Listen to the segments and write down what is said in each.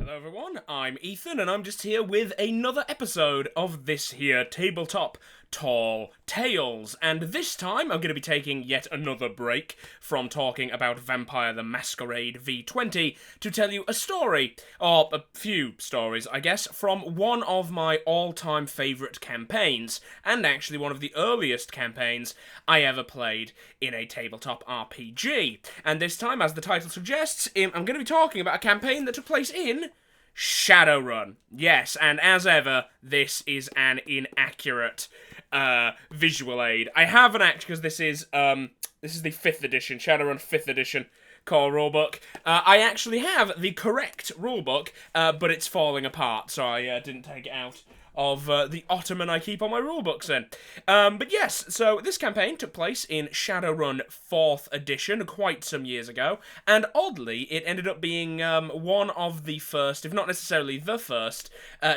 Hello everyone, I'm Ethan and I'm just here with another episode of this here tabletop Tall Tales, and this time I'm going to be taking yet another break from talking about Vampire the Masquerade V20 to tell you a story, or a few stories I guess, from one of my all-time favourite campaigns, and actually one of the earliest campaigns I ever played in a tabletop RPG. And this time, as the title suggests, I'm going to be talking about a campaign that took place in Shadowrun. Yes, and as ever, this is an inaccurate visual aid. I have an act because this is the 5th edition, Shadowrun 5th edition core rulebook. I actually have the correct rulebook, but it's falling apart, so I didn't take it out of the ottoman I keep all my rulebooks in. But yes, so this campaign took place in Shadowrun 4th edition quite some years ago, and oddly, it ended up being one of the first, if not necessarily the first,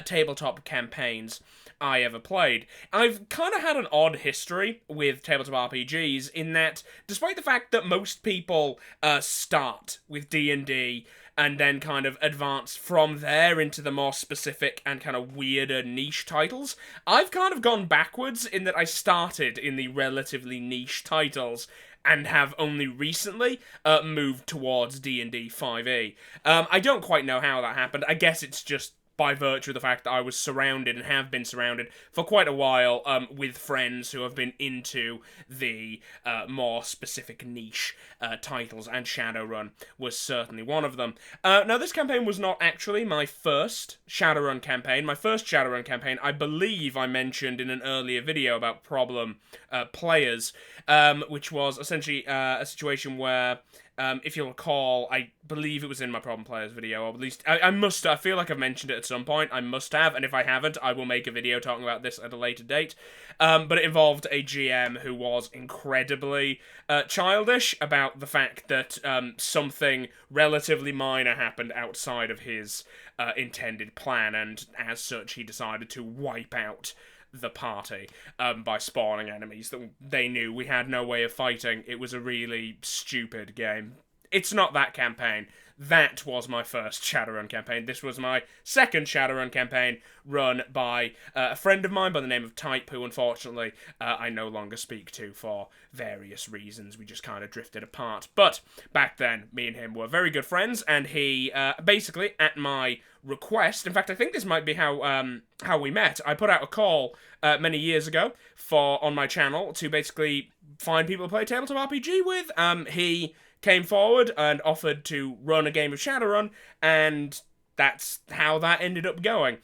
tabletop campaigns I ever played. I've kind of had an odd history with tabletop RPGs in that, despite the fact that most people start with D&D and then kind of advance from there into the more specific and kind of weirder niche titles, I've kind of gone backwards in that I started in the relatively niche titles and have only recently moved towards D&D 5e. I don't quite know how that happened. I guess it's just by virtue of the fact that I was surrounded and have been surrounded for quite a while with friends who have been into the more specific niche titles, and Shadowrun was certainly one of them. Now, this campaign was not actually my first Shadowrun campaign. My first Shadowrun campaign, I believe I mentioned in an earlier video about problem players, which was essentially a situation where, if you'll recall, I believe it was in my Problem Players video, or at least, I feel like I've mentioned it at some point, I must have, and if I haven't, I will make a video talking about this at a later date. But it involved a GM who was incredibly childish about the fact that something relatively minor happened outside of his intended plan, and as such, he decided to wipe out the party by spawning enemies that they knew we had no way of fighting. It was a really stupid game. It's not that campaign. That was my first Shadowrun campaign. This was my second Shadowrun campaign, run by a friend of mine by the name of Type, who unfortunately I no longer speak to for various reasons. We just kind of drifted apart. But back then, me and him were very good friends, and he basically, at my request, in fact, I think this might be how we met. I put out a call many years ago on my channel to basically find people to play tabletop RPG with. He came forward and offered to run a game of Shadowrun, and that's how that ended up going.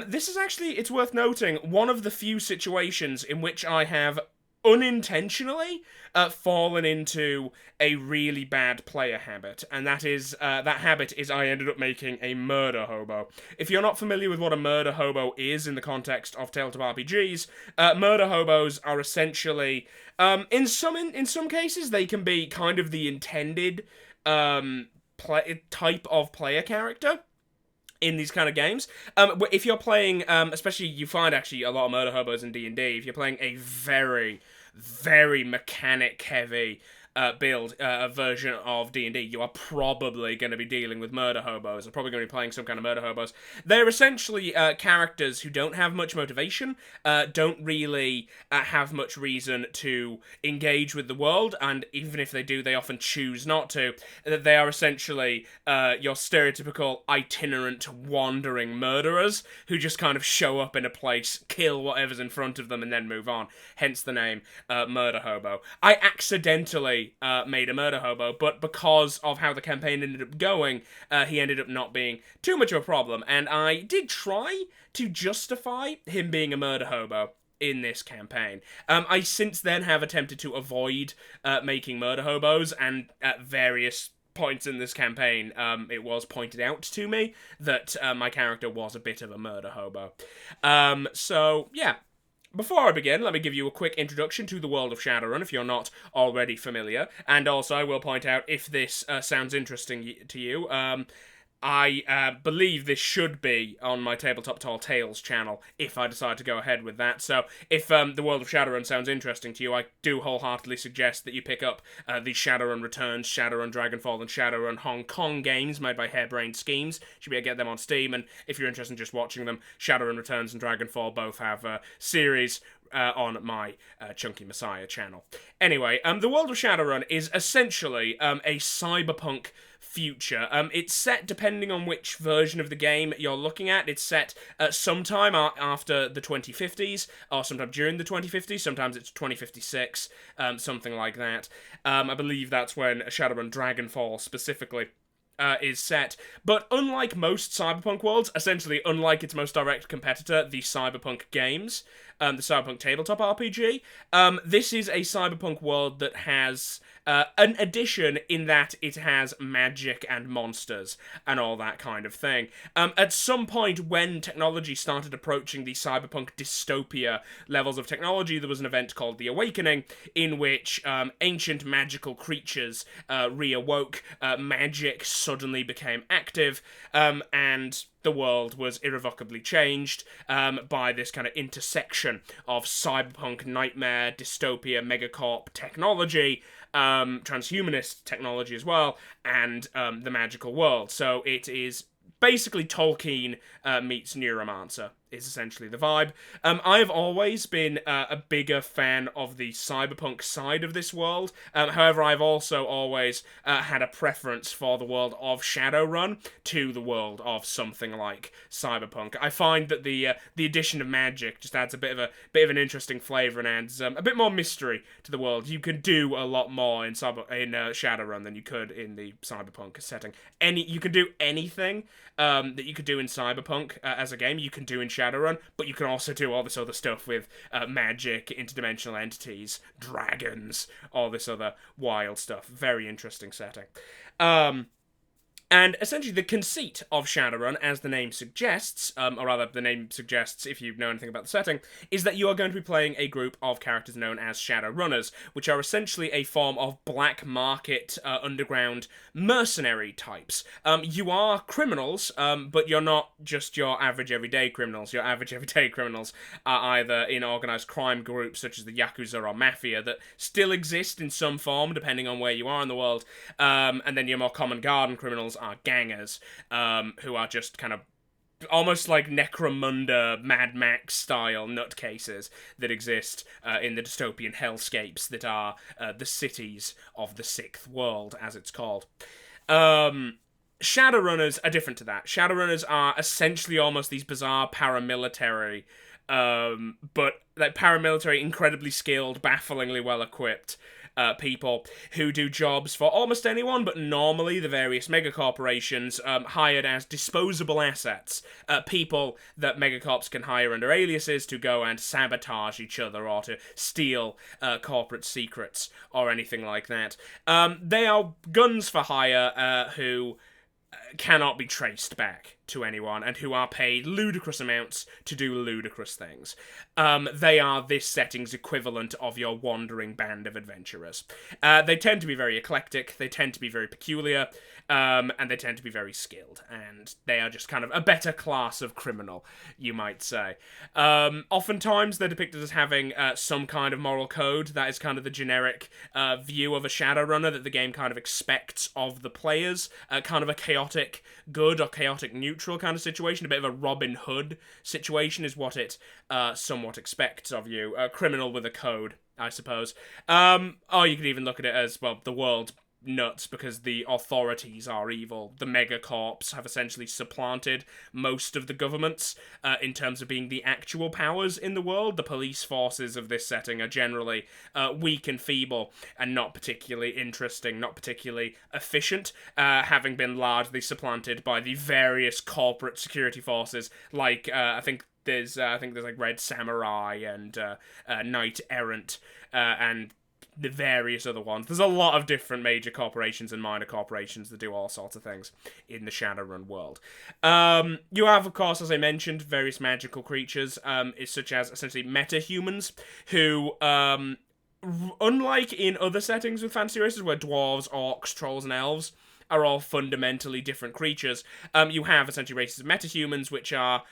This is actually, it's worth noting, one of the few situations in which I have unintentionally fallen into a really bad player habit, and that habit is I ended up making a Murderhobo. If you're not familiar with what a Murderhobo is in the context of tabletop RPGs, Murderhobos are essentially, in some cases, they can be kind of the intended type of player character in these kind of games. If you're playing, especially you find actually a lot of Murderhobos in D&D, if you're playing a very, very mechanic-heavy build, a version of D&D, you are probably going to be dealing with Murderhobos, or probably going to be playing some kind of Murderhobos. They're essentially characters who don't have much motivation, don't really have much reason to engage with the world, and even if they do, they often choose not to. They are essentially your stereotypical itinerant wandering murderers who just kind of show up in a place, kill whatever's in front of them, and then move on. Hence the name Murderhobo. I accidentally made a Murderhobo, but because of how the campaign ended up going, he ended up not being too much of a problem, and I did try to justify him being a Murderhobo in this campaign. I since then have attempted to avoid making Murderhobos, and at various points in this campaign, it was pointed out to me that my character was a bit of a Murderhobo. So, yeah. Before I begin, let me give you a quick introduction to the world of Shadowrun, if you're not already familiar, and also I will point out if this sounds interesting to you. I believe this should be on my Tabletop Tall Tales channel if I decide to go ahead with that. So if the world of Shadowrun sounds interesting to you, I do wholeheartedly suggest that you pick up the Shadowrun Returns, Shadowrun Dragonfall, and Shadowrun Hong Kong games made by Harebrained Schemes. You should be able to get them on Steam, and if you're interested in just watching them, Shadowrun Returns and Dragonfall both have series on my Chunky Messiah channel. Anyway, the world of Shadowrun is essentially a cyberpunk future. It's set, depending on which version of the game you're looking at, it's set sometime after the 2050s, or sometime during the 2050s, sometimes it's 2056, something like that. I believe that's when Shadowrun Dragonfall specifically is set. But unlike most cyberpunk worlds, essentially unlike its most direct competitor, the cyberpunk games, the cyberpunk tabletop RPG, this is a cyberpunk world that has an addition in that it has magic and monsters and all that kind of thing. At some point when technology started approaching the cyberpunk dystopia levels of technology, there was an event called The Awakening, in which ancient magical creatures reawoke, magic suddenly became active, and the world was irrevocably changed by this kind of intersection of cyberpunk, nightmare, dystopia, megacorp technology, transhumanist technology as well, and the magical world. So it is basically Tolkien meets Neuromancer, is essentially the vibe. I've always been a bigger fan of the cyberpunk side of this world. However, I've also always had a preference for the world of Shadowrun to the world of something like cyberpunk. I find that the addition of magic just adds a bit of an interesting flavor and adds a bit more mystery to the world. You can do a lot more in Shadowrun than you could in the cyberpunk setting. You can do anything that you could do in cyberpunk as a game, you can do in Shadowrun, but you can also do all this other stuff with magic, interdimensional entities, dragons, all this other wild stuff. Very interesting setting. And essentially the conceit of Shadowrun, as the name suggests, or rather the name suggests if you know anything about the setting, is that you are going to be playing a group of characters known as Shadowrunners, which are essentially a form of black market, underground mercenary types. You are criminals, but you're not just your average everyday criminals. Your average everyday criminals are either in organised crime groups such as the Yakuza or Mafia that still exist in some form depending on where you are in the world, and then your more common garden criminals are gangers, who are just kind of almost like Necromunda, Mad Max style nutcases that exist in the dystopian hellscapes that are the cities of the Sixth World, as it's called. Shadowrunners are different to that. Shadowrunners are essentially almost these bizarre paramilitary, but like paramilitary, incredibly skilled, bafflingly well equipped people who do jobs for almost anyone, but normally the various megacorporations hired as disposable assets. People that megacorps can hire under aliases to go and sabotage each other or to steal corporate secrets or anything like that. They are guns for hire who cannot be traced back to anyone and who are paid ludicrous amounts to do ludicrous things. They are this setting's equivalent of your wandering band of adventurers. They tend to be very eclectic, they tend to be very peculiar, and they tend to be very skilled, and they are just kind of a better class of criminal, you might say. Oftentimes they're depicted as having some kind of moral code. That is kind of the generic view of a Shadowrunner that the game kind of expects of the players. Kind of a chaotic good or chaotic neutral kind of situation. A bit of a Robin Hood situation is what it somewhat expects of you. A criminal with a code, I suppose. Or you could even look at it as, well, the world's nuts because the authorities are evil. The megacorps have essentially supplanted most of the governments in terms of being the actual powers in the world. The police forces of this setting are generally weak and feeble and not particularly interesting, not particularly efficient, having been largely supplanted by the various corporate security forces like I think there's like Red Samurai and Knight Errant and the various other ones. There's a lot of different major corporations and minor corporations that do all sorts of things in the Shadowrun world. You have, of course, as I mentioned, various magical creatures, such as essentially meta-humans, who, unlike in other settings with fantasy races where dwarves, orcs, trolls, and elves are all fundamentally different creatures. You have essentially races of metahumans, which are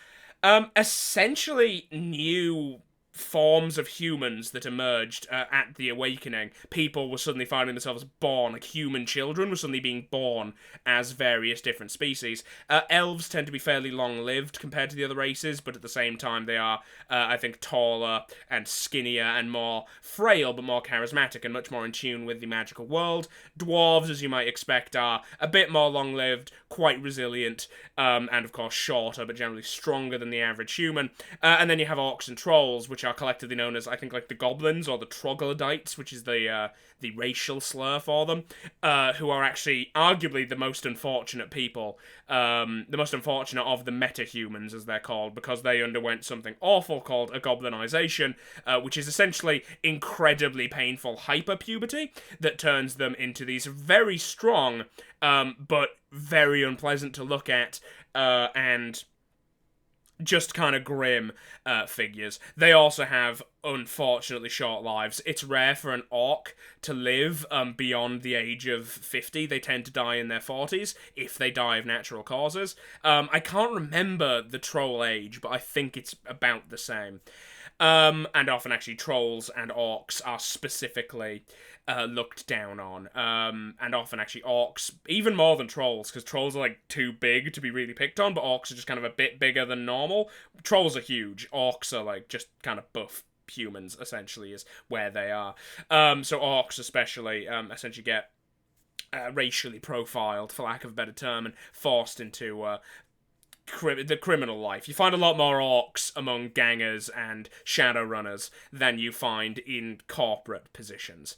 essentially new forms of humans that emerged at the Awakening. People were suddenly finding themselves born, like human children were suddenly being born as various different species. Elves tend to be fairly long-lived compared to the other races, but at the same time they are, I think, taller and skinnier and more frail, but more charismatic and much more in tune with the magical world. Dwarves, as you might expect, are a bit more long-lived, quite resilient, and of course shorter, but generally stronger than the average human. And then you have orcs and trolls, which are collectively known as, I think, like the goblins or the troglodytes, which is the racial slur for them, who are actually arguably the most unfortunate people, the most unfortunate of the metahumans, as they're called, because they underwent something awful called a goblinization, which is essentially incredibly painful hyperpuberty that turns them into these very strong, but very unpleasant to look at, and just kind of grim figures. They also have unfortunately short lives. It's rare for an orc to live beyond the age of 50. They tend to die in their 40s if they die of natural causes. I can't remember the troll age, but I think it's about the same. And often actually trolls and orcs are specifically looked down on. And often actually orcs, even more than trolls, because trolls are like too big to be really picked on, but orcs are just kind of a bit bigger than normal. Trolls are huge. Orcs are like just kind of buff humans, essentially, is where they are. So orcs especially essentially get racially profiled, for lack of a better term, and forced into the criminal life. You find a lot more orcs among gangers and shadowrunners than you find in corporate positions.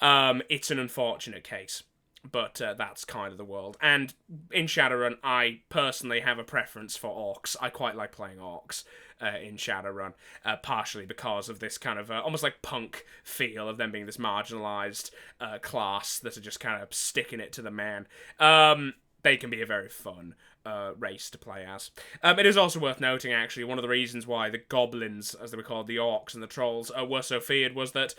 It's an unfortunate case, but that's kind of the world. And in Shadowrun, I personally have a preference for orcs. I quite like playing orcs in Shadowrun, partially because of this kind of almost like punk feel of them being this marginalized class that are just kind of sticking it to the man. They can be a very fun race to play as. It is also worth noting, actually, one of the reasons why the goblins, as they were called, the orcs and the trolls, were so feared was that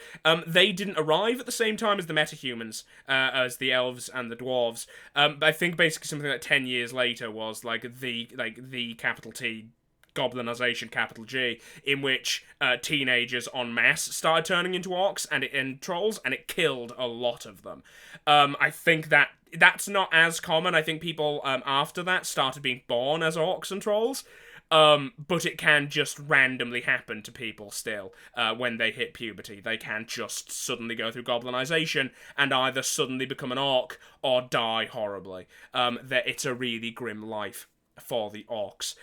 they didn't arrive at the same time as the metahumans, as the elves and the dwarves. I think basically something like 10 years later was the capital T goblinization, capital G, in which teenagers en masse started turning into orcs and trolls, and it killed a lot of them. I think that's not as common. I think people after that started being born as orcs and trolls, but it can just randomly happen to people still when they hit puberty. They can just suddenly go through goblinization and either suddenly become an orc or die horribly. It's a really grim life for the orcs.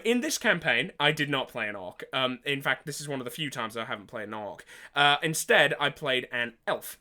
In this campaign, I did not play an orc. In fact, this is one of the few times I haven't played an orc. Instead, I played an elf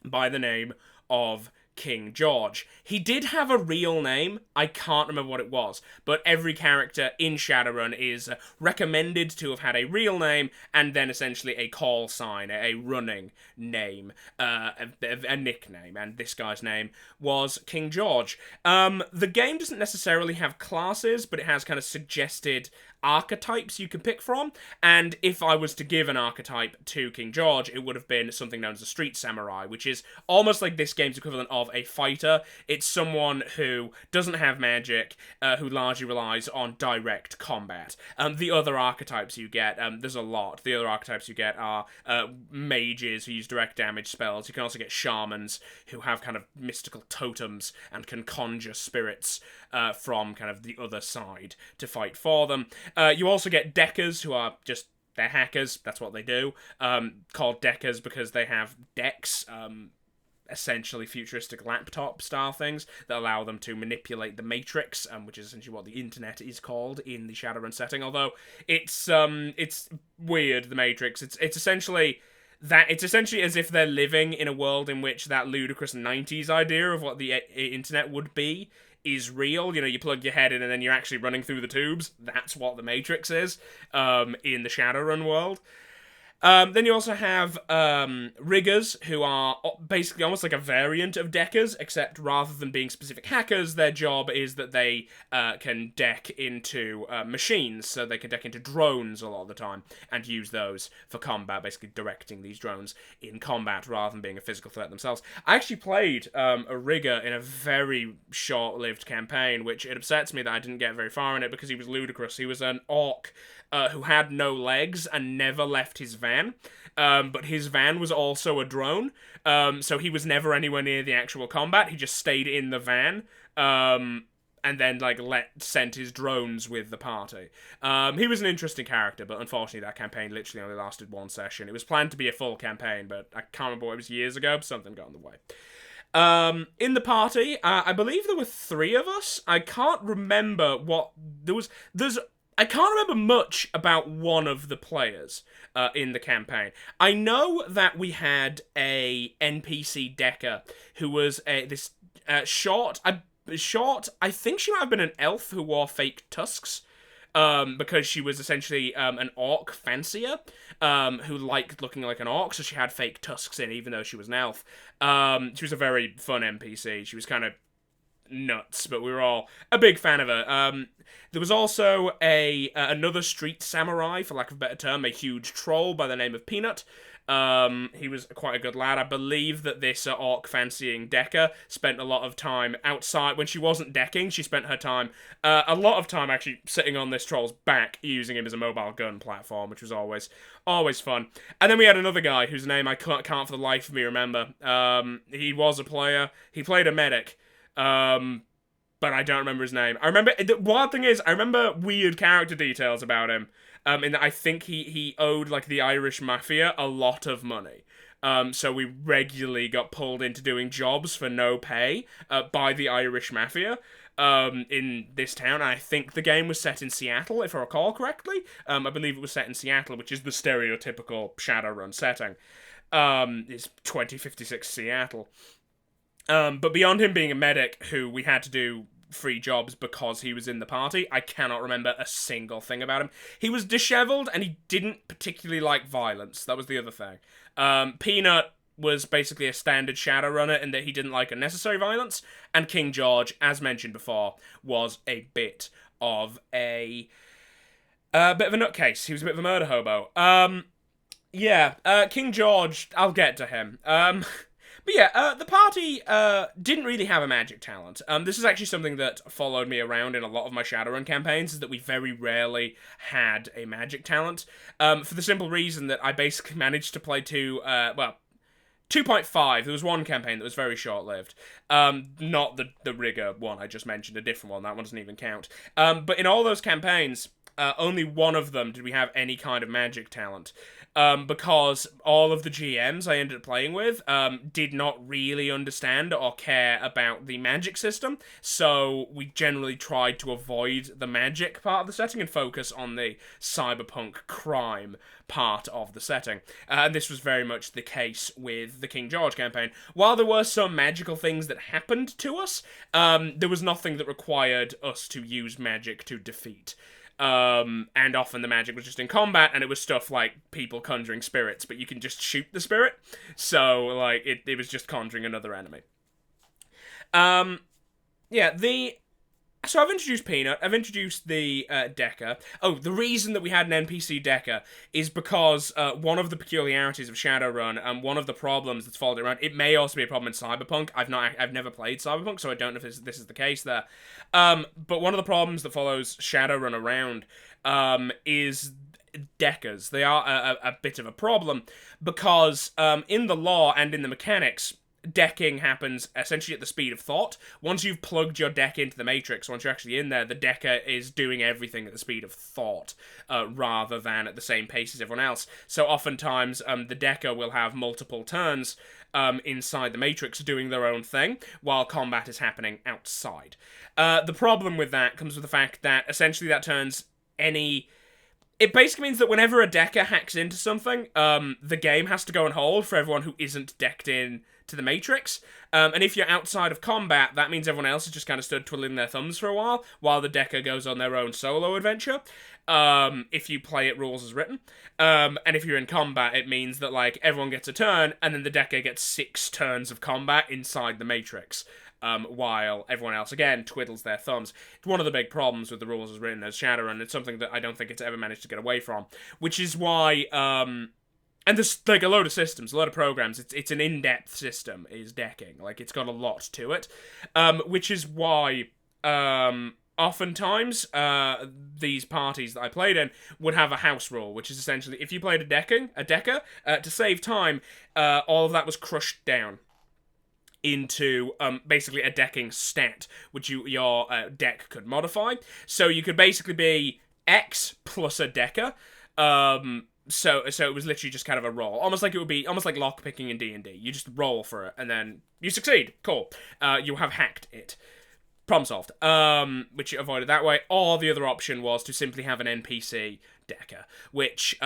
by the name of King George. He did have a real name. I can't remember what it was, but every character in Shadowrun is recommended to have had a real name and then essentially a call sign, a running name, a nickname, and this guy's name was King George. The game doesn't necessarily have classes, but it has kind of suggested archetypes you can pick from, and if I was to give an archetype to King George, it would have been something known as a street samurai, which is almost like this game's equivalent of a fighter. It's someone who doesn't have magic, who largely relies on direct combat. The other archetypes you get, there's a lot. The other archetypes you get are mages who use direct damage spells. You can also get shamans who have kind of mystical totems and can conjure spirits from kind of the other side to fight for them. You also get deckers, who are just, they're hackers, that's what they do, called deckers because they have decks, essentially futuristic laptop-style things that allow them to manipulate the Matrix, which is essentially what the internet is called in the Shadowrun setting, although it's weird, the Matrix. It's essentially as if they're living in a world in which that ludicrous 90s idea of what the internet would be is real. You know, you plug your head in and then you're actually running through the tubes. That's what the Matrix is in the Shadowrun world. Then you also have riggers, who are basically almost like a variant of deckers, except rather than being specific hackers, their job is that they can deck into machines, so they can deck into drones a lot of the time, and use those for combat, basically directing these drones in combat rather than being a physical threat themselves. I actually played a rigger in a very short-lived campaign, which it upsets me that I didn't get very far in it because he was ludicrous. He was an orc who had no legs and never left his van. But his van was also a drone, so he was never anywhere near the actual combat. He just stayed in the van, and then sent his drones with the party. He was an interesting character, but unfortunately that campaign literally only lasted one session. It was planned to be a full campaign, but I can't remember what it was years ago, but something got in the way. In the party, I believe there were 3 of us. I can't remember what I can't remember much about one of the players in the campaign. I know that we had a NPC decker who was this short. I think she might have been an elf who wore fake tusks. Because she was essentially an orc fancier who liked looking like an orc, so she had fake tusks in, even though she was an elf. She was a very fun NPC. She was kind of nuts, but we were all a big fan of her. There was also another street samurai, for lack of a better term, a huge troll by the name of Peanut. He was quite a good lad. I believe that this orc fancying decker spent a lot of time outside. When she wasn't decking, she spent her time, a lot of time actually sitting on this troll's back, using him as a mobile gun platform, which was always fun. And then we had another guy whose name I can't for the life of me remember. He was a player. He played a medic. But I don't remember his name. I remember, the wild thing is, I remember weird character details about him. In that I think he owed, the Irish Mafia a lot of money. So we regularly got pulled into doing jobs for no pay, by the Irish Mafia, in this town. I think the game was set in Seattle, if I recall correctly. I believe it was set in Seattle, which is the stereotypical Shadowrun setting. It's 2056 Seattle. But beyond him being a medic who we had to do free jobs because he was in the party, I cannot remember a single thing about him. He was disheveled and he didn't particularly like violence. That was the other thing. Peanut was basically a standard Shadowrunner in that he didn't like unnecessary violence, and King George, as mentioned before, was a bit of a nutcase. He was a bit of a Murderhobo. King George, I'll get to him. But yeah, the party didn't really have a magic talent. This is actually something that followed me around in a lot of my Shadowrun campaigns, is that we very rarely had a magic talent. For the simple reason that I basically managed to play 2.5. There was one campaign that was very short-lived. Not the rigger one I just mentioned, a different one. That one doesn't even count. But in all those campaigns, only one of them did we have any kind of magic talent. Because all of the GMs I ended up playing with did not really understand or care about the magic system, so we generally tried to avoid the magic part of the setting and focus on the cyberpunk crime part of the setting. And this was very much the case with the King George campaign. While there were some magical things that happened to us, there was nothing that required us to use magic to defeat. And often the magic was just in combat, and it was stuff like people conjuring spirits, but you can just shoot the spirit, so, it was just conjuring another enemy. So I've introduced Peanut, I've introduced the Decker. Oh, the reason that we had an NPC Decker is because one of the peculiarities of Shadowrun, and one of the problems that's followed around, it may also be a problem in Cyberpunk. I've never played Cyberpunk, so I don't know if this is the case there. But one of the problems that follows Shadowrun around is Deckers. They are a bit of a problem, because in the lore and in the mechanics, decking happens essentially at the speed of thought. Once you've plugged your deck into the Matrix, once you're actually in there, the decker is doing everything at the speed of thought, rather than at the same pace as everyone else. So oftentimes, the decker will have multiple turns inside the Matrix doing their own thing, while combat is happening outside. The problem with that comes with the fact that essentially that turns it basically means that whenever a decker hacks into something, the game has to go on hold for everyone who isn't decked in to the Matrix. And if you're outside of combat, that means everyone else has just kind of stood twiddling their thumbs for a while the decker goes on their own solo adventure. If you play it rules as written. And if you're in combat, it means that, like, everyone gets a turn, and then the decker gets 6 turns of combat inside the Matrix. While everyone else, again, twiddles their thumbs. It's one of the big problems with the rules as written as Shadowrun. It's something that I don't think it's ever managed to get away from. Which is why, and there's, like, a load of systems, a lot of programs. It's an in-depth system, is decking. Like, it's got a lot to it. Which is why, oftentimes, these parties that I played in would have a house rule, which is essentially, if you played a decker, to save time, all of that was crushed down into basically a decking stat, which your deck could modify. So you could basically be X plus a decker. So it was literally just kind of a roll, almost like lockpicking in D&D. You just roll for it, and then you succeed. Cool. You have hacked it. Problem solved. Which you avoided that way. Or the other option was to simply have an NPC decker, which,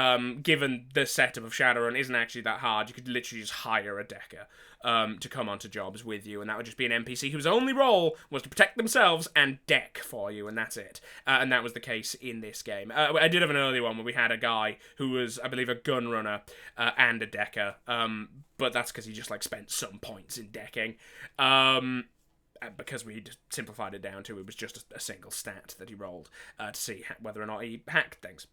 given the setup of Shadowrun, isn't actually that hard. You could literally just hire a decker to come onto jobs with you, and that would just be an NPC whose only role was to protect themselves and deck for you, and that's it. And that was the case in this game. I did have an early one where we had a guy who was, I believe, a gun runner and a decker, but that's because he just, like, spent some points in decking. Because we simplified it down to it was just a single stat that he rolled to see whether or not he hacked things.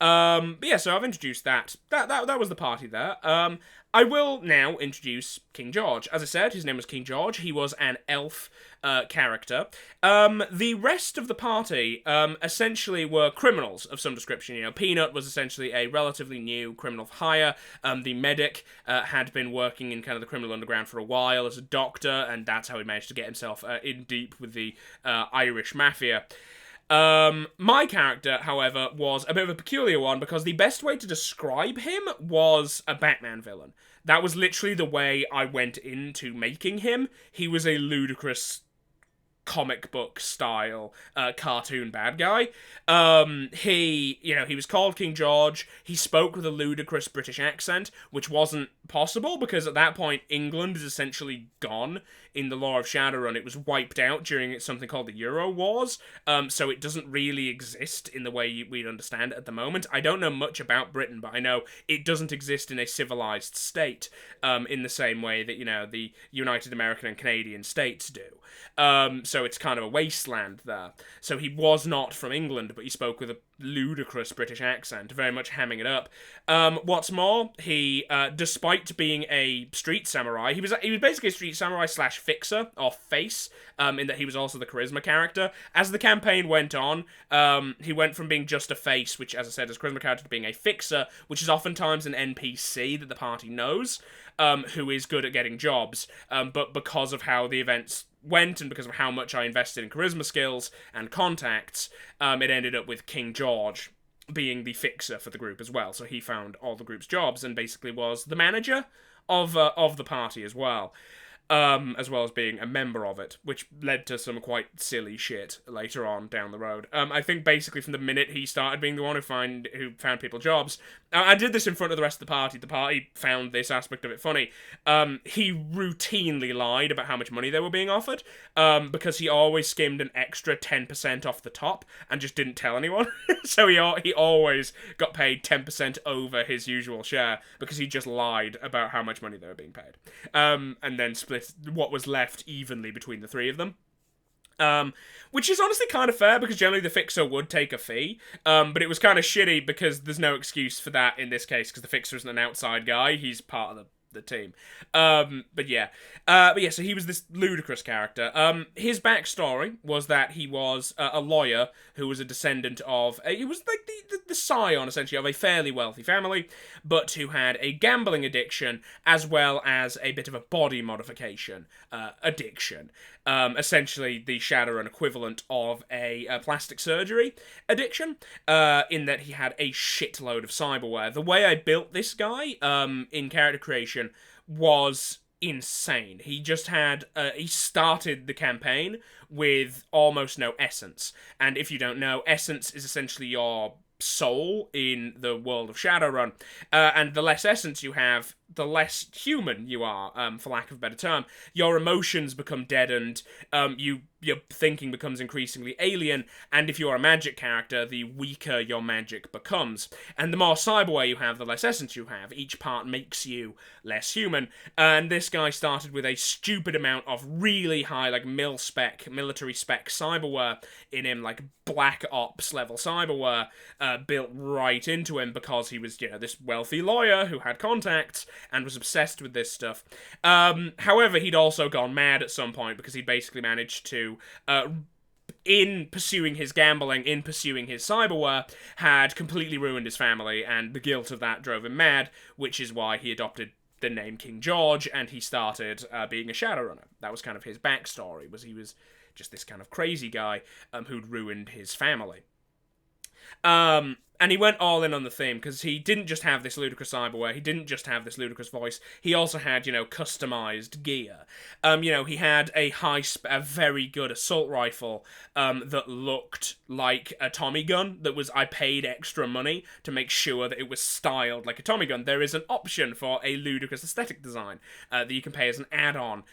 But yeah, so I've introduced that. That was the party there. I will now introduce King George. As I said, his name was King George. He was an elf character. The rest of the party essentially were criminals of some description. You know, Peanut was essentially a relatively new criminal for hire. The medic had been working in kind of the criminal underground for a while as a doctor, and that's how he managed to get himself in deep with the Irish mafia. My character, however, was a bit of a peculiar one because the best way to describe him was a Batman villain. That was literally the way I went into making him. He was a ludicrous comic book style cartoon bad guy. He was called King George. He spoke with a ludicrous British accent, which wasn't possible because at that point England is essentially gone in the lore of Shadowrun. It was wiped out during something called the Euro Wars, so it doesn't really exist in the way we'd understand it at the moment. I don't know much about Britain, but I know it doesn't exist in a civilized state in the same way that, you know, the United American and Canadian states do. So it's kind of a wasteland there. So he was not from England, but he spoke with a ludicrous British accent, very much hamming it up. What's more, he, despite being a street samurai, he was basically a street samurai slash fixer, or face, in that he was also the charisma character. As the campaign went on, he went from being just a face, which, as I said, is a charisma character, to being a fixer, which is oftentimes an NPC that the party knows, who is good at getting jobs, but because of how the events went and because of how much I invested in charisma skills and contacts, it ended up with King George being the fixer for the group as well. So he found all the group's jobs and basically was the manager of the party as well as being a member of it, which led to some quite silly shit later on down the road. I think basically from the minute he started being the one who found people jobs, I did this in front of the rest of the party. The party found this aspect of it funny. He routinely lied about how much money they were being offered, because he always skimmed an extra 10% off the top and just didn't tell anyone. So he always got paid 10% over his usual share because he just lied about how much money they were being paid. And then split what was left evenly between the three of them. Which is honestly kind of fair because generally the fixer would take a fee, but it was kind of shitty because there's no excuse for that in this case because the fixer isn't an outside guy, he's part of the team. But yeah, so he was this ludicrous character. His backstory was that he was a lawyer who was a descendant of, he was like the scion, essentially, of a fairly wealthy family, but who had a gambling addiction, as well as a bit of a body modification addiction. Essentially the Shadowrun equivalent of a plastic surgery addiction, in that he had a shitload of cyberware. The way I built this guy in character creation was insane. He just had, he started the campaign with almost no essence. And if you don't know, essence is essentially your soul in the world of Shadowrun, and the less essence you have, the less human you are, for lack of a better term. Your emotions become deadened, your thinking becomes increasingly alien, and if you're a magic character, the weaker your magic becomes. And the more cyberware you have, the less essence you have. Each part makes you less human, and this guy started with a stupid amount of really high, like, military spec cyberware in him, like Black Ops level cyberware, built right into him because he was, this wealthy lawyer who had contacts and was obsessed with this stuff. However, he'd also gone mad at some point because he basically managed to, in pursuing his gambling, in pursuing his cyberware, had completely ruined his family, and the guilt of that drove him mad, which is why he adopted the name King George, and he started being a Shadowrunner. That was kind of his backstory, was he was just this kind of crazy guy who'd ruined his family. And he went all in on the theme, because he didn't just have this ludicrous cyberware, he didn't just have this ludicrous voice, he also had, customized gear. He had a very good assault rifle that looked like a Tommy gun, I paid extra money to make sure that it was styled like a Tommy gun. There is an option for a ludicrous aesthetic design that you can pay as an add-on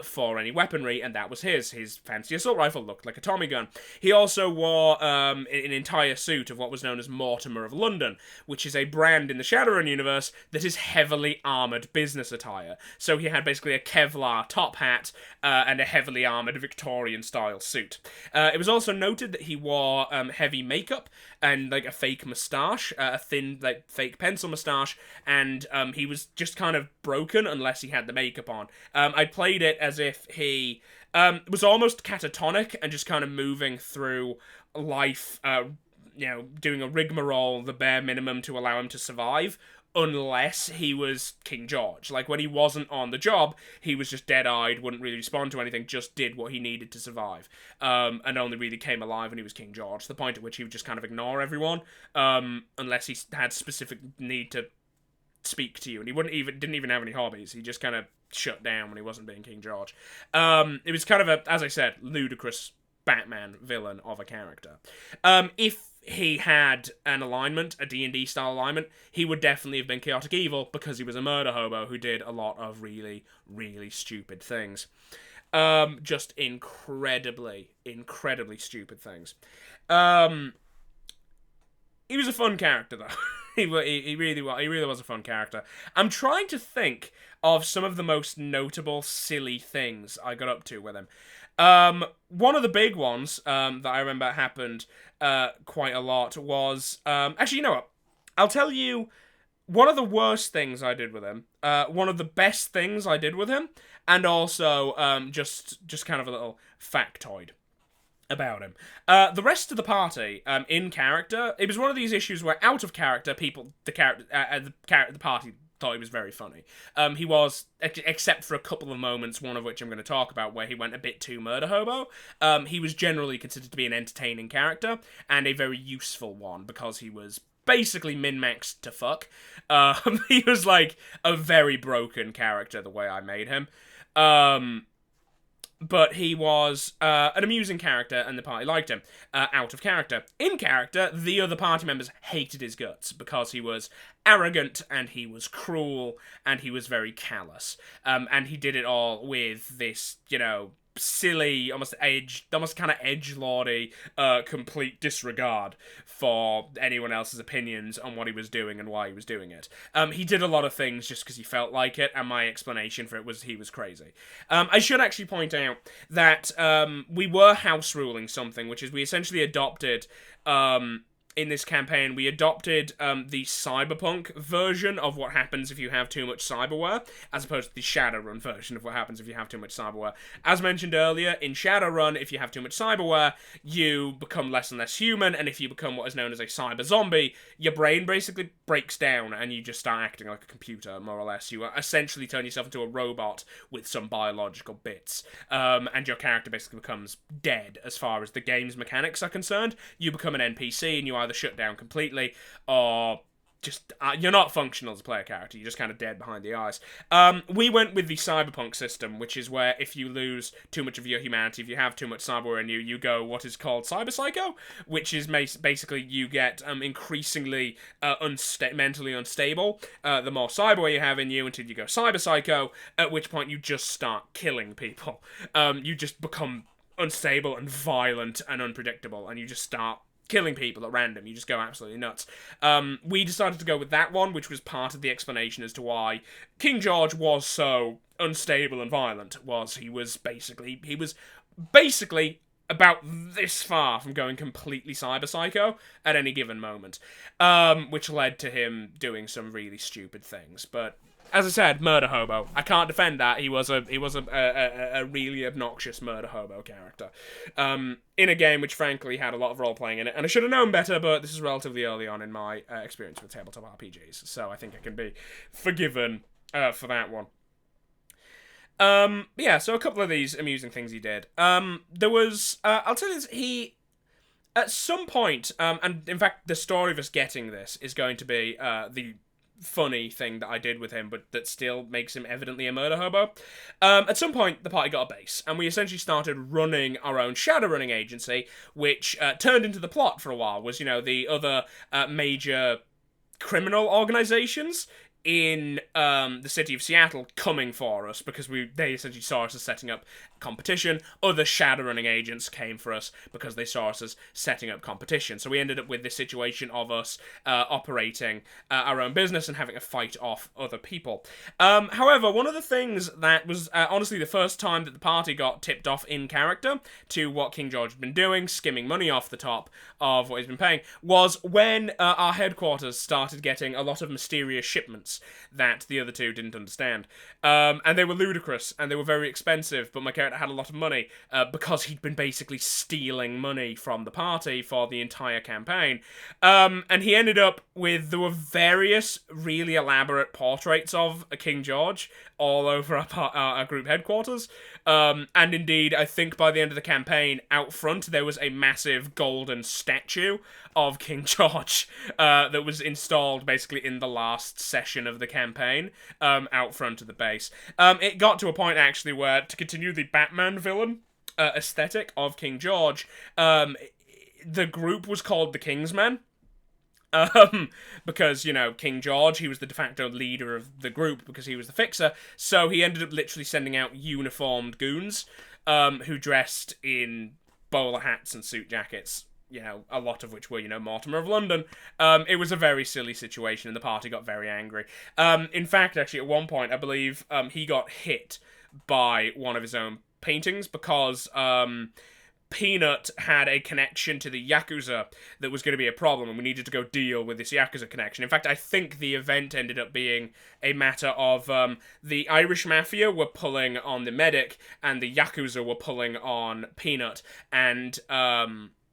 for any weaponry, and that was his. His fancy assault rifle looked like a Tommy gun. He also wore an entire suit of what was known as Mortimer of London, which is a brand in the Shadowrun universe that is heavily armoured business attire. So he had basically a Kevlar top hat and a heavily armoured Victorian-style suit. It was also noted that he wore heavy makeup and, like, a fake moustache, a thin, like, fake pencil moustache, and he was just kind of broken unless he had the makeup on. I played it as if he was almost catatonic and just kind of moving through life, doing a rigmarole, the bare minimum to allow him to survive, unless he was King George. Like, when he wasn't on the job, he was just dead-eyed, wouldn't really respond to anything, just did what he needed to survive, and only really came alive when he was King George, the point at which he would just kind of ignore everyone, unless he had specific need to speak to you, and he didn't even have any hobbies. He just kind of shut down when he wasn't being King George. It was kind of as I said, ludicrous Batman villain of a character. If he had an alignment, a D&D style alignment, he would definitely have been chaotic evil, because he was a Murderhobo who did a lot of really, really stupid things. Just incredibly stupid things. He was a fun character, though. He really was a fun character. I'm trying to think of some of the most notable silly things I got up to with him. One of the big ones that I remember happened quite a lot was... actually, you know what? I'll tell you one of the worst things I did with him, one of the best things I did with him, and also just kind of a little factoid about him. The rest of the party, in character, it was one of these issues where out of character, the party thought he was very funny. He was, except for a couple of moments, one of which I'm going to talk about, where he went a bit too Murderhobo. He was generally considered to be an entertaining character, and a very useful one, because he was basically min-maxed to fuck. He was like a very broken character, the way I made him. But he was an amusing character, and the party liked him. Out of character. In character, the other party members hated his guts, because he was arrogant, and he was cruel, and he was very callous. And he did it all with this, silly, almost kind of edgelordy, complete disregard for anyone else's opinions on what he was doing and why he was doing it. He did a lot of things just because he felt like it, and my explanation for it was he was crazy. I should actually point out that we were house ruling something, which is we essentially adopted... in this campaign, we adopted the cyberpunk version of what happens if you have too much cyberware, as opposed to the Shadowrun version of what happens if you have too much cyberware. As mentioned earlier, in Shadowrun, if you have too much cyberware, you become less and less human, and if you become what is known as a cyber zombie, your brain basically breaks down, and you just start acting like a computer, more or less. You essentially turn yourself into a robot with some biological bits, and your character basically becomes dead as far as the game's mechanics are concerned. You become an NPC, and you either shut down completely, or you're not functional as a player character. You're just kind of dead behind the eyes. We went with the cyberpunk system, which is where if you lose too much of your humanity, if you have too much cyberware in you, you go what is called cyber psycho, which is basically you get increasingly mentally unstable the more cyberware you have in you until you go cyber psycho, at which point you just start killing people. You just become unstable and violent and unpredictable, and you just start killing people at random. You just go absolutely nuts. We decided to go with that one, which was part of the explanation as to why King George was so unstable and violent. He was basically about this far from going completely cyber psycho at any given moment, which led to him doing some really stupid things. But as I said, Murderhobo. I can't defend that. He was a really obnoxious Murderhobo character. In a game which, frankly, had a lot of role-playing in it. And I should have known better, but this is relatively early on in my experience with tabletop RPGs. So I think I can be forgiven for that one. Yeah, so a couple of these amusing things he did. There was... I'll tell you this, he... At some point, and in fact, the story of us getting this is going to be the funny thing that I did with him, but that still makes him evidently a murder hobo. At some point, the party got a base, and we essentially started running our own Shadowrunning agency, which turned into the plot for a while, was, the other major criminal organizations in the city of Seattle coming for us, because they essentially saw us as setting up competition. Other Shadowrunning agents came for us because they saw us as setting up competition. So we ended up with this situation of us operating our own business and having to fight off other people. However, one of the things that was honestly the first time that the party got tipped off in character to what King George had been doing, skimming money off the top of what he's been paying, was when our headquarters started getting a lot of mysterious shipments that the other two didn't understand. And they were ludicrous, and they were very expensive, but my character had a lot of money because he'd been basically stealing money from the party for the entire campaign. And he ended up there were various really elaborate portraits of King George all over our group headquarters. And indeed, I think by the end of the campaign, out front, there was a massive golden statue of King George that was installed basically in the last session of the campaign out front of the base. It got to a point, actually, where to continue the Batman villain aesthetic of King George, the group was called the Kingsmen. Because, King George, he was the de facto leader of the group because he was the fixer, so he ended up literally sending out uniformed goons, who dressed in bowler hats and suit jackets, a lot of which were, Mortimer of London. It was a very silly situation, and the party got very angry. In fact, actually, at one point, I believe, he got hit by one of his own paintings because, Peanut had a connection to the Yakuza that was going to be a problem, and we needed to go deal with this Yakuza connection. In fact, I think the event ended up being a matter of the Irish Mafia were pulling on the medic, and the Yakuza were pulling on Peanut, and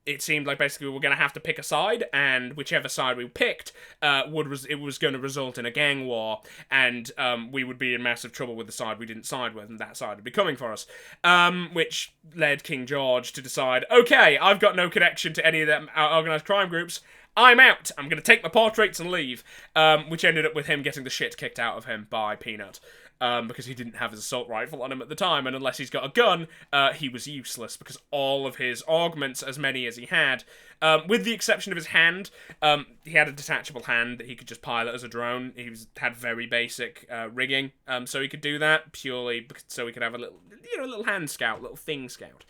it seemed like basically we were going to have to pick a side, and whichever side we picked, it was going to result in a gang war, and we would be in massive trouble with the side we didn't side with, and that side would be coming for us. Which led King George to decide, okay, I've got no connection to any of them organised crime groups, I'm out, I'm going to take my portraits and leave, which ended up with him getting the shit kicked out of him by Peanut. Because he didn't have his assault rifle on him at the time, and unless he's got a gun, he was useless, because all of his augments, as many as he had, with the exception of his hand, he had a detachable hand that he could just pilot as a drone. He had very basic rigging, so he could do that, purely so he could have a little hand scout, little thing scout.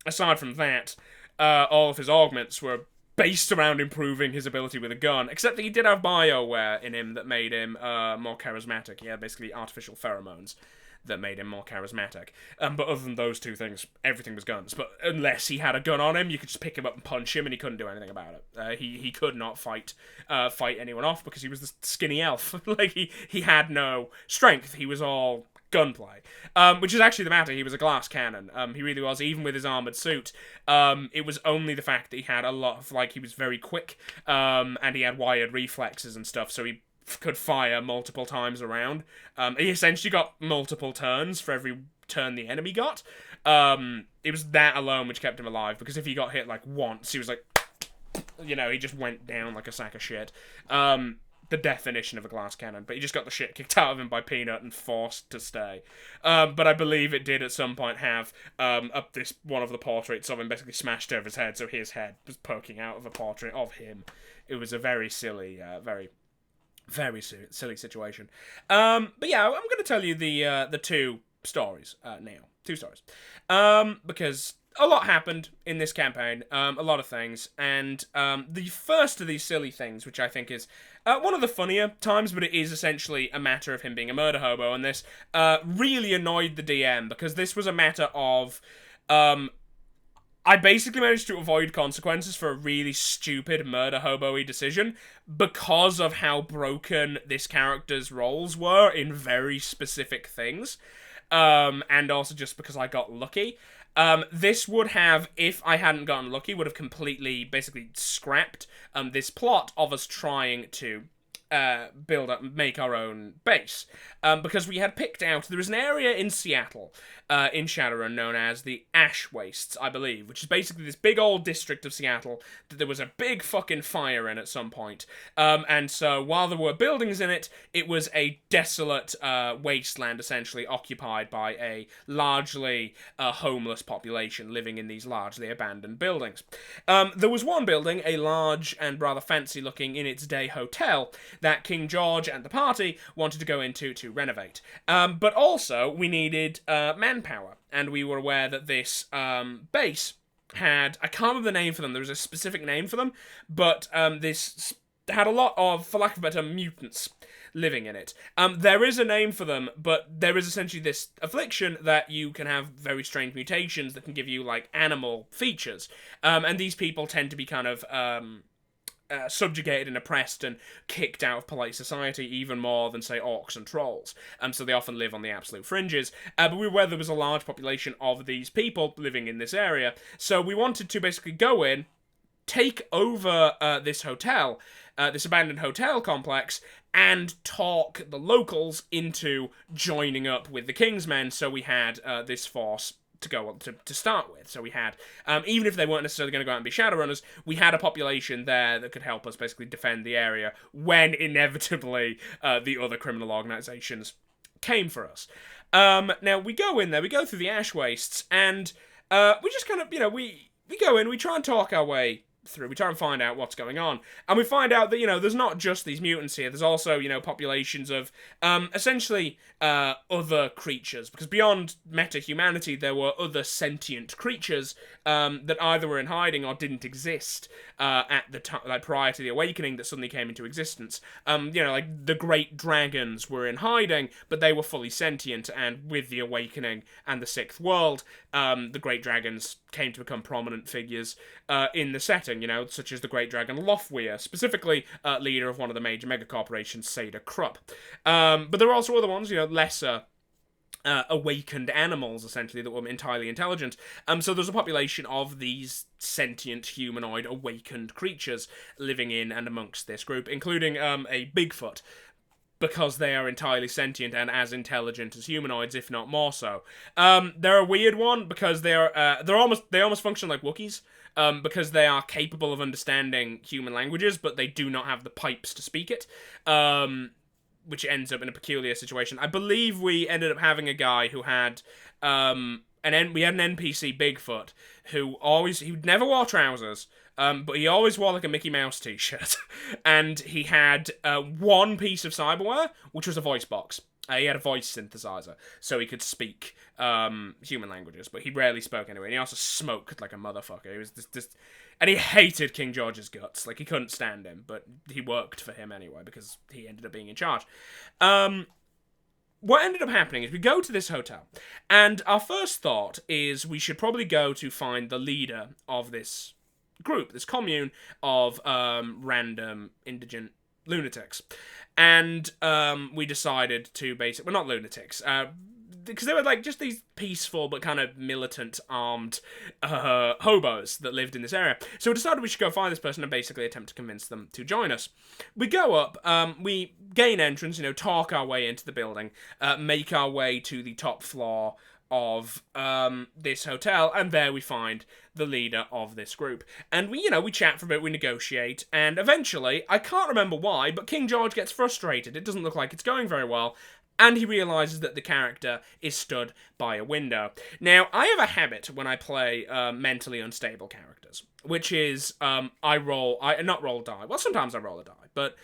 Aside from that, all of his augments were based around improving his ability with a gun, except that he did have bioware in him that made him more charismatic. He had basically artificial pheromones that made him more charismatic. But other than those two things, everything was guns. But unless he had a gun on him, you could just pick him up and punch him, and he couldn't do anything about it. He could not fight anyone off because he was the skinny elf. Like, he had no strength. He was all gunplay, which is actually the matter. He was a glass cannon. He really was, even with his armored suit. It was only the fact that he had a lot of, he was very quick, and he had wired reflexes and stuff, so he could fire multiple times around. He essentially got multiple turns for every turn the enemy got. It was that alone which kept him alive, because if he got hit, once, he was You know, he just went down like a sack of shit. The definition of a glass cannon, but he just got the shit kicked out of him by Peanut and forced to stay. But I believe it did at some point have up this one of the portraits of him basically smashed over his head, so his head was poking out of a portrait of him. It was a very silly, very silly situation. But yeah, I'm going to tell you the two stories now. Two stories. Because a lot happened in this campaign, a lot of things, and the first of these silly things, which I think is one of the funnier times, but it is essentially a matter of him being a murder hobo, and this really annoyed the DM, because this was a matter of I basically managed to avoid consequences for a really stupid murder hobo-y decision because of how broken this character's roles were in very specific things, and also just because I got lucky. This would have, if I hadn't gotten lucky, would have completely, basically scrapped this plot of us trying to build up, make our own base. Because we had picked out, there was an area in Seattle, in Shadowrun, known as the Ash Wastes, I believe, which is basically this big old district of Seattle that there was a big fucking fire in at some point. And so while there were buildings in it, it was a desolate wasteland, essentially, occupied by a largely homeless population living in these largely abandoned buildings. There was one building, a large and rather fancy-looking in its day hotel, that King George and the party wanted to go into to renovate. But also, we needed manpower, and we were aware that this base had, I can't remember the name for them, there was a specific name for them, but this had a lot of, for lack of a better, mutants living in it. There is a name for them, but there is essentially this affliction that you can have very strange mutations that can give you, like, animal features. And these people tend to be kind of subjugated and oppressed and kicked out of polite society even more than, say, orcs and trolls. So they often live on the absolute fringes. But we were aware there was a large population of these people living in this area. So we wanted to basically go in, take over this hotel, this abandoned hotel complex, and talk the locals into joining up with the King's Men. So we had this force to go to start with. So we had, even if they weren't necessarily going to go out and be Shadowrunners, we had a population there that could help us basically defend the area when inevitably the other criminal organizations came for us. Now we go in there, we go through the Ash Wastes, and we just kind of, you know, we go in, we try and talk our way through, we try and find out what's going on, and we find out that, you know, there's not just these mutants here, there's also, you know, populations of essentially other creatures, because beyond meta-humanity there were other sentient creatures that either were in hiding or didn't exist at the time, like prior to the Awakening, that suddenly came into existence. You know, like the great dragons were in hiding, but they were fully sentient, and with the Awakening and the Sixth World, the great dragons came to become prominent figures in the setting, you know, such as the great dragon Lofweir, specifically leader of one of the major megacorporations, Seda Krupp. But there are also other ones, you know, lesser awakened animals, essentially, that were entirely intelligent. So there's a population of these sentient, humanoid, awakened creatures living in and amongst this group, including a Bigfoot, because they are entirely sentient and as intelligent as humanoids, if not more so. They're a weird one because they almost function like Wookiees, because they are capable of understanding human languages, but they do not have the pipes to speak it. Which ends up in a peculiar situation. I believe we ended up having a guy who had we had an NPC Bigfoot he never wore trousers, but he always wore like a Mickey Mouse t-shirt, and he had one piece of cyberware, which was a voice box. He had a voice synthesizer, so he could speak human languages, but he rarely spoke anyway. And he also smoked like a motherfucker. He was this and he hated King George's guts. Like, he couldn't stand him, but he worked for him anyway, because he ended up being in charge. What ended up happening is we go to this hotel, and our first thought is we should probably go to find the leader of this group, this commune of random indigent lunatics. And we decided to basically... Well, not lunatics, because they were like just these peaceful but kind of militant armed hobos that lived in this area. So we decided we should go find this person and basically attempt to convince them to join us. We go up, we gain entrance, you know, talk our way into the building, make our way to the top floor of this hotel, and there we find the leader of this group. And we chat for a bit, we negotiate, and eventually, I can't remember why, but King George gets frustrated. It doesn't look like it's going very well, and he realises that the character is stood by a window. Now, I have a habit when I play mentally unstable characters, which is not roll die. Well, sometimes I roll a die, but